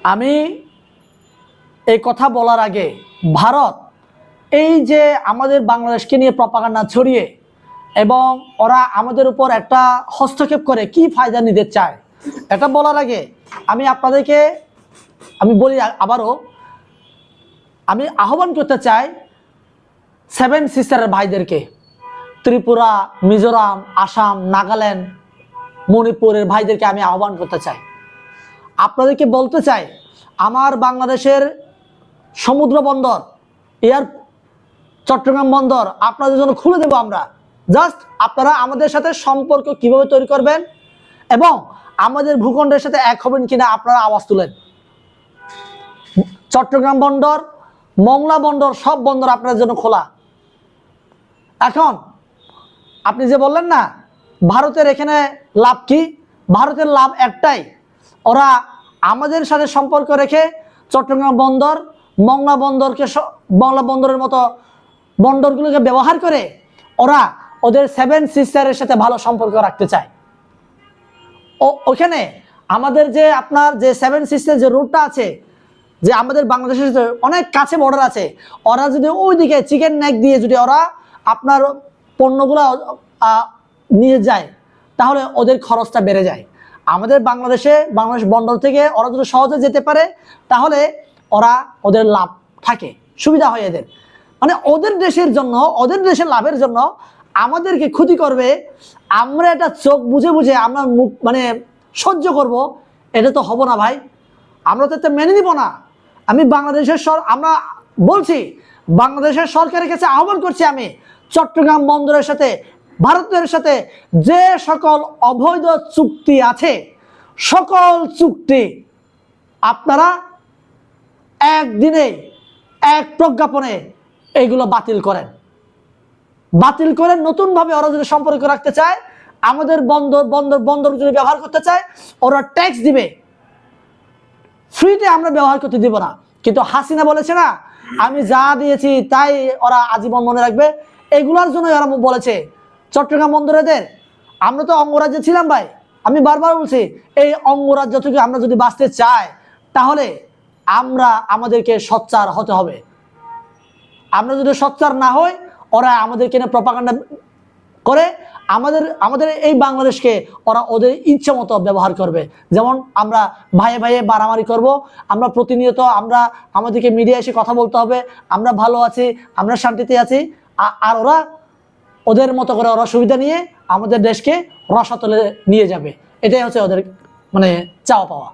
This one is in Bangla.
আমি এই কথা বলার আগে ভারত এই যে আমাদের বাংলাদেশকে নিয়ে প্রপাগান্ডা ছড়িয়ে এবং ওরা আমাদের উপর একটা হস্তক্ষেপ করে কি ফায়দা নিতে চায়, এটা বলার আগে আমি আপনাদেরকে বলি আবারও, আমি আহ্বান করতে চাই সেভেন সিস্টারের ভাইদেরকে, ত্রিপুরা, মিজোরাম, আসাম, নাগাল্যান্ড, মণিপুরের ভাইদেরকে আমি আহ্বান করতে চাই। আপনাদেরকে বলতে চাই, আমার বাংলাদেশের সমুদ্র বন্দর, চট্টগ্রাম বন্দর আপনাদের জন্য খুলে দেব আমরা। জাস্ট আপনারা আমাদের সাথে সম্পর্ক কিভাবে তৈরি করবেন এবং আমাদের ভূখণ্ডের সাথে এক হবেন কিনা আপনারা আওয়াজ তুলেন। চট্টগ্রাম বন্দর, মংলা বন্দর, সব বন্দর আপনাদের জন্য খোলা। এখন আপনি যে বললেন না ভারতের এখানে লাভ কি, ভারতের লাভ একটাই, ওরা আমাদের সাথে সম্পর্ক রেখে চট্টগ্রাম বন্দর, মংলা বন্দরের মতো বন্দরগুলোকে ব্যবহার করে ওরা ওদের সেভেন সিস্টারের সাথে ভালো সম্পর্ক রাখতে চায়। ওখানে আমাদের যে আপনার যে সেভেন সিস্টার যে রুটটা আছে, যে আমাদের বাংলাদেশের সাথে অনেক কাছে বর্ডার আছে, ওরা যদি ওইদিকে চিকেন নেক দিয়ে যদি ওরা আপনার পণ্যগুলো নিয়ে যায় তাহলে ওদের খরচটা বেড়ে যায়। আমাদের বাংলাদেশ বন্দর থেকে ওরা যদি সহজে যেতে পারে তাহলে ওদের লাভ থাকে, সুবিধা হয় এদের। মানে ওদের দেশের জন্য, ওদের দেশের লাভের জন্য আমাদেরকে ক্ষতি করবে, আমরা এটা চোখ বুঝে বুঝে আমরা মুখ সহ্য করব, এটা তো হবো না ভাই। আমরা তো এটা মেনে নিব না। আমি আমরা বলছি বাংলাদেশের সরকারের কাছে আহ্বান করছি, আমি চট্টগ্রাম বন্দরের সাথে ভারতের সাথে যে সকল অবৈধ চুক্তি আছে সকল চুক্তি আপনারা একদিনে এক প্রজ্ঞাপনে এইগুলো বাতিল করেন। নতুনভাবে ওরা যদি সম্পর্ক রাখতে চায়, আমাদের বন্দর যদি ব্যবহার করতে চায়, ওরা ট্যাক্স দিবে, ফ্রিতে আমরা ব্যবহার করতে দিব না। কিন্তু হাসিনা বলেছে না, আমি যা দিয়েছি তাই ওরা আজীবন মনে রাখবে। এগুলোর জন্য ওরা বলেছে চট্টগ্রাম বন্দরেদের, আমরা তো অঙ্গরাজ্যে ছিলাম ভাই। আমি বারবার বলছি, এই অঙ্গরাজ্য থেকে আমরা যদি বাঁচতে চাই তাহলে আমাদেরকে সোচ্চার হতে হবে। আমরা যদি সোচ্চার না হই, ওরা আমাদেরকে নিয়ে প্রপাগান্ডা করে আমাদের এই বাংলাদেশকে ওরা ওদের ইচ্ছা মতো ব্যবহার করবে। যেমন আমরা ভাইয়ে ভাইয়ে মারামারি করব, আমরা প্রতিনিয়ত আমাদেরকে মিডিয়ায় এসে কথা বলতে হবে, আমরা ভালো আছি, আমরা শান্তিতে আছি, আর ওরা ওদের মতো করে ওরা সুবিধা নিয়ে আমাদের দেশকে রসাতলে নিয়ে যাবে। এটাই হচ্ছে ওদের চাওয়া পাওয়া।